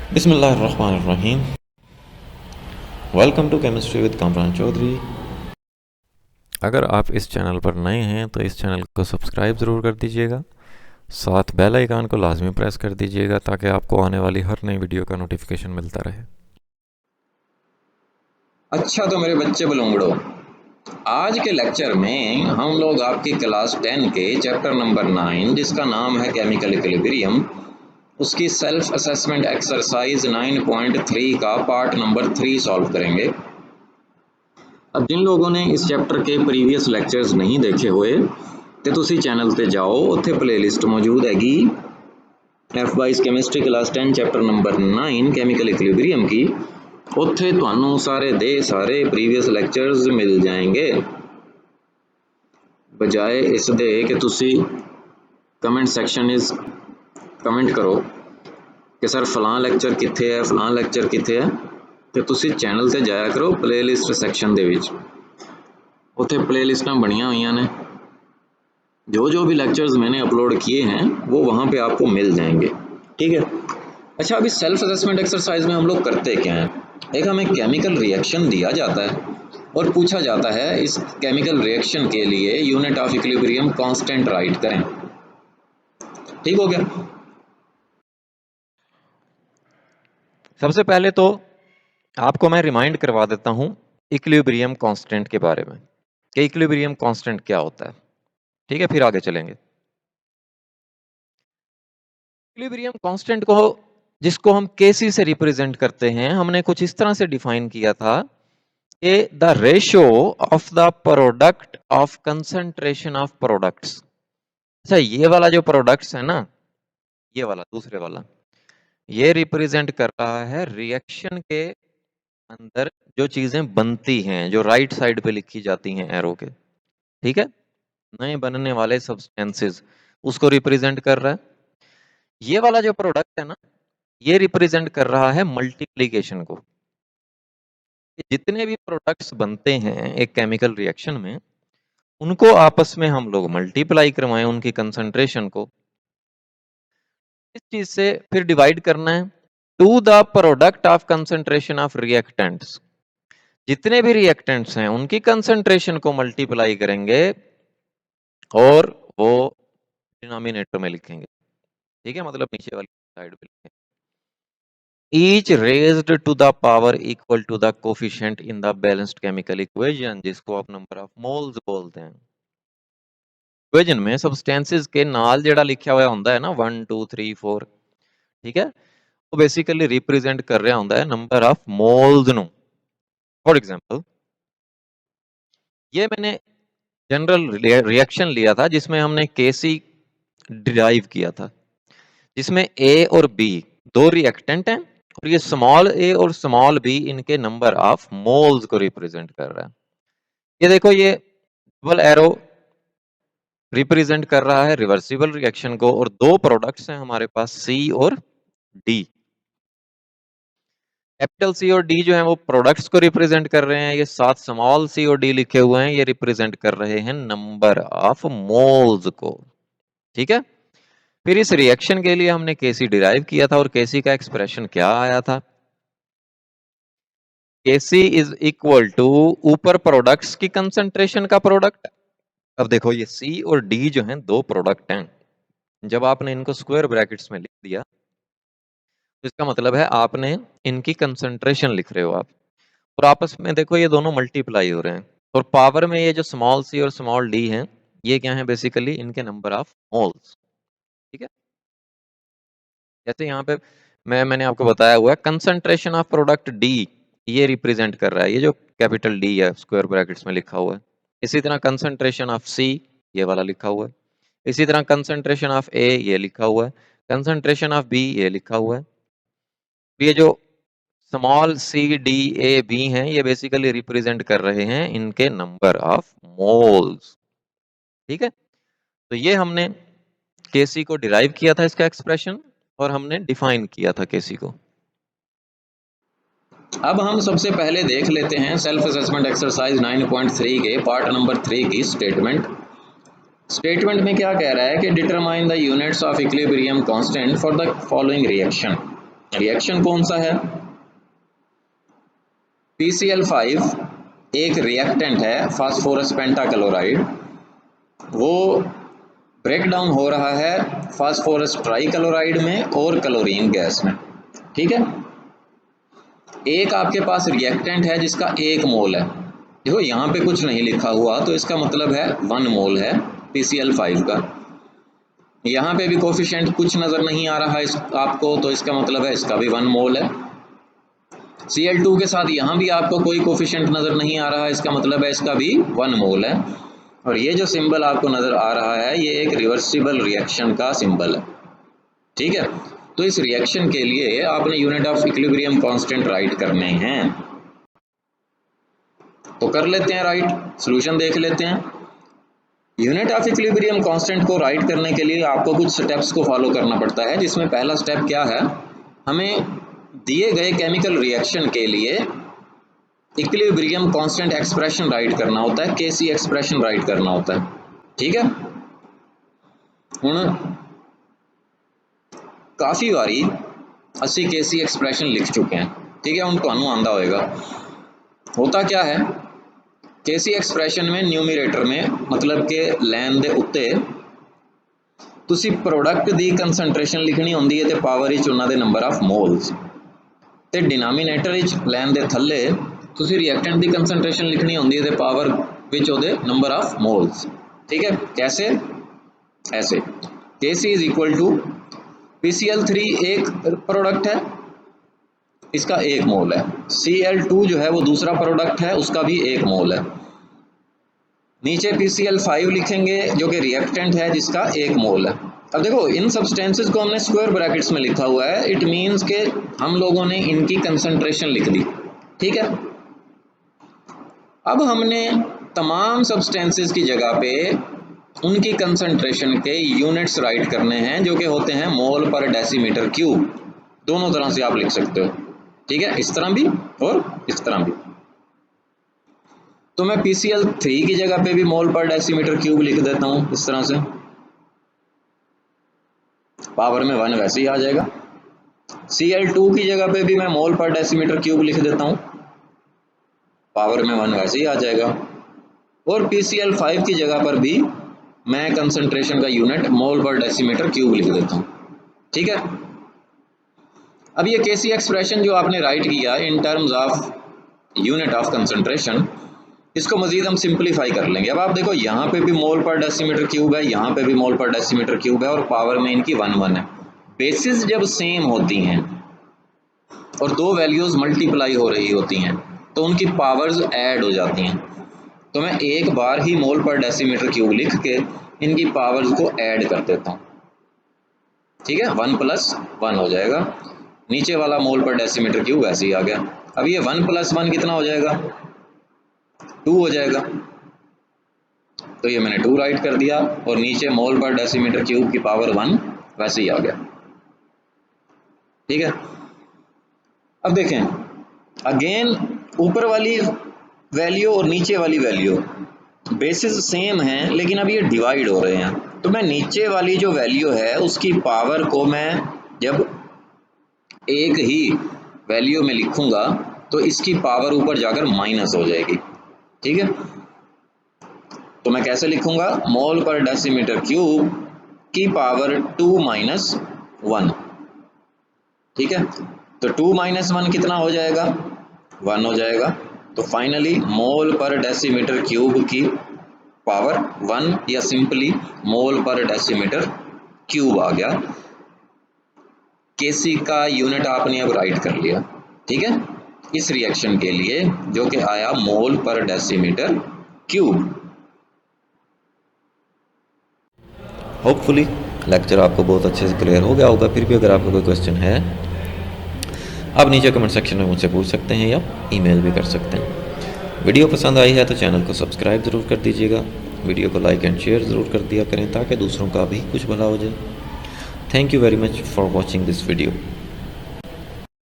बिस्मिल्लाहिर्रहमानिर्रहीम। Welcome to chemistry with Kamran Chaudhary. अगर आप इस चैनल पर नए हैं तो इस चैनल को सब्सक्राइब ज़रूर कर दीजिएगा, साथ बेल आइकन को लाजमी प्रेस कर दीजिएगा ताकि आपको आने वाली हर नई वीडियो का नोटिफिकेशन मिलता रहे। अच्छा तो मेरे बच्चे बलूंगड़ो, आज के लेक्चर में हम लोग आपकी क्लास 10 के चैप्टर नंबर 9 जिसका नाम है केमिकल इक्विलिब्रियम, उसकी सेल्फ असेसमेंट एक्सरसाइज 9.3 का पार्ट नंबर 3 सॉल्व करेंगे। अब जिन लोगों ने इस चैप्टर के प्रीवियस लेक्चर्स नहीं देखे हुए तो तुसी चैनल ते जाओ, उत्थे प्लेलिस्ट मौजूद हैगी F22 chemistry class 10 chapter number 9 chemical equilibrium की। उत्थे तुहानू सारे दे सारे प्रीवियस लेक्चर्स मिल जाएंगे, बजाय इस दे कि तुसी कमेंट सैक्शन इज कमेंट करो कि सर फलां लेक्चर कित्थे है, फलां लेक्चर कित्थे है। तो तुसी चैनल ते जाया करो प्लेलिस्ट सैक्शन दे विच, उत्थे प्लेलिस्टां बनियां हुई ने, जो जो भी लेक्चर्स मैंने अपलोड किए हैं वो वहाँ पे आपको मिल जाएंगे, ठीक है। अच्छा, अभी सेल्फ असेसमेंट एक्सरसाइज में हम लोग करते क्या हैं, एक हमें केमिकल रिएक्शन दिया जाता है और पूछा जाता है इस केमिकल रिएक्शन के लिए unit of equilibrium constant right करें। ठीक हो गया। सबसे पहले तो आपको मैं रिमाइंड करवा देता हूँ इक्विलिब्रियम कांस्टेंट के बारे में कि इक्विलिब्रियम कांस्टेंट क्या होता है, ठीक है, फिर आगे चलेंगे। इक्विलिब्रियम कांस्टेंट को, जिसको हम Kc से रिप्रेजेंट करते हैं, हमने कुछ इस तरह से डिफाइन किया था कि the ratio of the product of concentration of products. अच्छा, ये वाला जो प्रोडक्ट्स है ना, ये वाला दूसरे वाला, ये रिप्रेजेंट कर रहा है रिएक्शन के अंदर जो चीजें बनती हैं, जो राइट साइड पे लिखी जाती हैं एरो के, ठीक है, नए बनने वाले सब्सटेंसेस, उसको रिप्रेजेंट कर रहा है। ये वाला जो प्रोडक्ट है ना, ये रिप्रेजेंट कर रहा है मल्टीप्लीकेशन को। जितने भी प्रोडक्ट्स बनते हैं एक केमिकल रिएक्शन में, उनको आपस में हम लोग मल्टीप्लाई करवाएं, उनकी कंसंट्रेशन को। इस चीज से फिर डिवाइड करना है to the product of concentration of reactants. जितने भी रिएक्टेंट्स हैं उनकी कंसंट्रेशन को मल्टीप्लाई करेंगे और वो डिनोमिनेटर में लिखेंगे, ठीक है, मतलब नीचे वाली साइड पे लिखेंगे। each raised to the power equal to the coefficient in the balanced chemical equation, जिसको आप नंबर ऑफ मोल्स बोलते हैं। इक्वेशन में सब्सटेंसेस के नाल जेड़ा लिखा हुआ होंदा है ना 1 2 3 4, ठीक है, वो बेसिकली रिप्रेजेंट कर रहा होंदा है नंबर ऑफ मोल्स नु। फॉर एग्जांपल, ये मैंने जनरल रिएक्शन लिया था जिसमें हमने Kc डिराइव किया था, जिसमें A और B दो रिएक्टेंट हैं और ये स्मॉल a और स्मॉल b इनके नंबर ऑफ मोल्स को रिप्रेजेंट कर रहा है। ये देखो, ये डबल एरो रिप्रेजेंट कर रहा है रिवर्सिबल रिएक्शन को, और दो प्रोडक्ट्स हैं हमारे पास C और D। कैपिटल C और D जो है वो प्रोडक्ट्स को रिप्रेजेंट कर रहे हैं, ये साथ स्मॉल c और d लिखे हुए हैं, ये रिप्रेजेंट कर रहे हैं नंबर ऑफ मोल्स को, ठीक है। फिर इस रिएक्शन के लिए हमने Kc डिराइव किया था और Kc का एक्सप्रेशन क्या आया था, Kc इज इक्वल टू ऊपर प्रोडक्ट्स की कंसंट्रेशन का प्रोडक्ट। अब देखो, ये C और D जो हैं दो प्रोडक्ट हैं, जब आपने इनको स्क्वायर ब्रैकेट्स में लिख दिया तो इसका मतलब है आपने इनकी कंसंट्रेशन लिख रहे हो आप, और आपस में देखो ये दोनों मल्टीप्लाई हो रहे हैं, और पावर में ये जो स्मॉल c और स्मॉल d हैं, ये क्या है, बेसिकली इनके नंबर ऑफ मोल्स, ठीक है। जैसे यहाँ पे मैंने आपको बताया हुआ है कंसंट्रेशन ऑफ प्रोडक्ट D, ये रिप्रेजेंट कर रहा है, ये जो कैपिटल D है स्क्वायर ब्रैकेट्स में लिखा हुआ है। इसी तरह कंसंट्रेशन ऑफ C, ये वाला लिखा हुआ है। इसी तरह कंसंट्रेशन ऑफ A, ये लिखा हुआ है। कंसंट्रेशन ऑफ B, ये लिखा हुआ है। ये जो small c d a b हैं, ये बेसिकली रिप्रेजेंट कर रहे हैं इनके नंबर ऑफ मोल्स, ठीक है। तो ये हमने Kc को डिराइव किया था इसका एक्सप्रेशन, और हमने डिफाइन किया था Kc को। अब हम सबसे पहले देख लेते हैं सेल्फ असेसमेंट एक्सरसाइज 9.3 के पार्ट नंबर 3 की स्टेटमेंट। स्टेटमेंट में क्या कह रहा है कि determine the units of equilibrium constant for the following reaction. Reaction कौन सा है? PCl5 एक रिएक्टेंट है फास्फोरस पेंटाक्लोराइड, वो ब्रेक डाउन हो रहा है फास्फोरस ट्राइक्लोराइड में और क्लोरीन गैस में। ठीक है, एक आपके पास रिएक्टेंट है जिसका 1 मोल है। देखो यहाँ पे कुछ नहीं लिखा हुआ तो इसका मतलब है 1 मोल है PCl5 का। यहाँ पे भी कोफिशिएंट कुछ नज़र नहीं आ रहा है आपको, तो इसका मतलब है इसका भी 1 मोल है। Cl2 के साथ यहाँ भी आपको कोई कोफिशिएंट नज़र नहीं आ रहा है, इसका मतलब है इसका भी 1 मोल है। और ये जो सिंबल आपको नज़र आ रहा है ये एक रिवर्सिबल रिएक्शन का सिंबल है। ठीक है, तो इस रिएक्शन के लिए आपने unit of equilibrium constant right करने हैं। तो कर लेते हैं राइट, सॉल्यूशन देख लेते हैं। यूनिट ऑफ इक्विलिब्रियम कांस्टेंट को राइट करने के लिए आपको कुछ स्टेप्स को फॉलो करना पड़ता है, जिसमें पहला स्टेप क्या है, हमें दिए गए केमिकल रिएक्शन के लिए इक्विलिब्रियम कांस्टेंट एक्सप्रेशन राइट करना होता है, केसी एक्सप्रेशन राइट करना होता है। ठीक है, हुण काफ़ी बारी असी केसी एक्सप्रेशन लिख चुके हैं। ठीक है, हुण तुहानूं आंदा होएगा। होता क्या है, केसी एक्सप्रेशन में न्यूमरेटर में मतलब कि लैन दे उत्ते तुसी प्रोडक्ट दी कंसनट्रेशन लिखनी होंदी है ते पावर विच उन्हां दे नंबर ऑफ मोल्स, ते डिनोमिनेटर विच लैन दे थल्ले तुसी रिएक्टेंट दी कंसनट्रेशन लिखनी होंदी है ते पावर विच ओहदे नंबर ऑफ मोल्स। ठीक है, कैसे? ऐसे Kc is equal to PCl3 एक प्रोडक्ट है, इसका 1 मोल है। Cl2 जो है वो दूसरा प्रोडक्ट है, उसका भी 1 मोल है। नीचे PCl5 लिखेंगे जो कि रिएक्टेंट है जिसका 1 मोल है। अब देखो इन सब्सटेंसेस को हमने स्क्वायर ब्रैकेट्स में लिखा हुआ है, इट मीन्स के हम लोगों ने इनकी कंसंट्रेशन लिख दी। ठीक है, अब हमने तमाम सब्सटेंसेस की जगह पे उनकी कंसंट्रेशन के यूनिट्स राइट करने हैं जो कि होते हैं मोल पर डेसीमीटर क्यूब। दोनों तरह से आप लिख सकते हो। ठीक है, इस तरह भी और इस तरह भी। तो मैं PCl3 की जगह पे भी मोल पर डेसीमीटर क्यूब लिख देता हूं इस तरह से, पावर में 1 वैसे ही आ जाएगा। Cl2 की जगह पे भी मैं मोल पर डेसीमीटर क्यूब लिख देता हूं, पावर में 1 वैसे ही आ जाएगा। और PCl5 की जगह पर भी मैं कंसंट्रेशन का यूनिट मोल पर डेसीमीटर क्यूब लिख देता हूं। ठीक है, अब ये केसी एक्सप्रेशन जो आपने राइट किया in terms of unit of concentration, इसको मजीद हम सिंप्लीफाई कर लेंगे। अब आप देखो यहाँ पे भी मोल पर डेसीमीटर क्यूब है, यहाँ पे भी मोल पर डेसीमीटर क्यूब है और पावर में इनकी 1 है। बेसिस जब सेम होती हैं और दो वैल्यूज मल्टीप्लाई हो रही होती हैं तो उनकी पावर्स ऐड हो जाती हैं। तो मैं एक बार ही मोल पर डेसीमीटर क्यूब लिख के इनकी पावर्स को ऐड कर देता हूँ। ठीक है, 1 + 1 हो जाएगा। नीचे वाला मोल पर डेसीमीटर क्यूब वैसे ही आ गया। अब ये 1 + 1 कितना हो जाएगा? 2 हो जाएगा। तो ये मैंने 2 राइट कर दिया और नीचे मोल पर डेसीमीटर क्यूब की पावर 1 वैसे ही आ गया। ठीक है, अब देखें अगेन ऊपर वाली वैल्यू और नीचे वाली वैल्यू बेसिस सेम हैं, लेकिन अब ये डिवाइड हो रहे हैं। तो मैं नीचे वाली जो वैल्यू है उसकी पावर को मैं जब एक ही वैल्यू में लिखूंगा तो इसकी पावर ऊपर जाकर माइनस हो जाएगी। ठीक है, तो मैं कैसे लिखूंगा? मोल पर डेसीमीटर क्यूब की पावर 2 - 1। ठीक है, तो 2 - 1 कितना हो जाएगा? 1 हो जाएगा। तो फाइनली मोल पर डेसीमीटर क्यूब की पावर 1 या सिंपली मोल पर डेसीमीटर क्यूब आ गया। केसी का यूनिट आपने अब राइट कर लिया। ठीक है, इस रिएक्शन के लिए जो कि आया मोल पर डेसीमीटर क्यूब। होपफुली लेक्चर आपको बहुत अच्छे से क्लियर हो गया होगा। फिर भी अगर आपको कोई क्वेश्चन है आप नीचे कमेंट सेक्शन में मुझसे पूछ सकते हैं या ईमेल भी कर सकते हैं। वीडियो पसंद आई है तो चैनल को सब्सक्राइब ज़रूर कर दीजिएगा, वीडियो को लाइक एंड शेयर ज़रूर कर दिया करें ताकि दूसरों का भी कुछ भला हो जाए। Thank you very much for watching this video.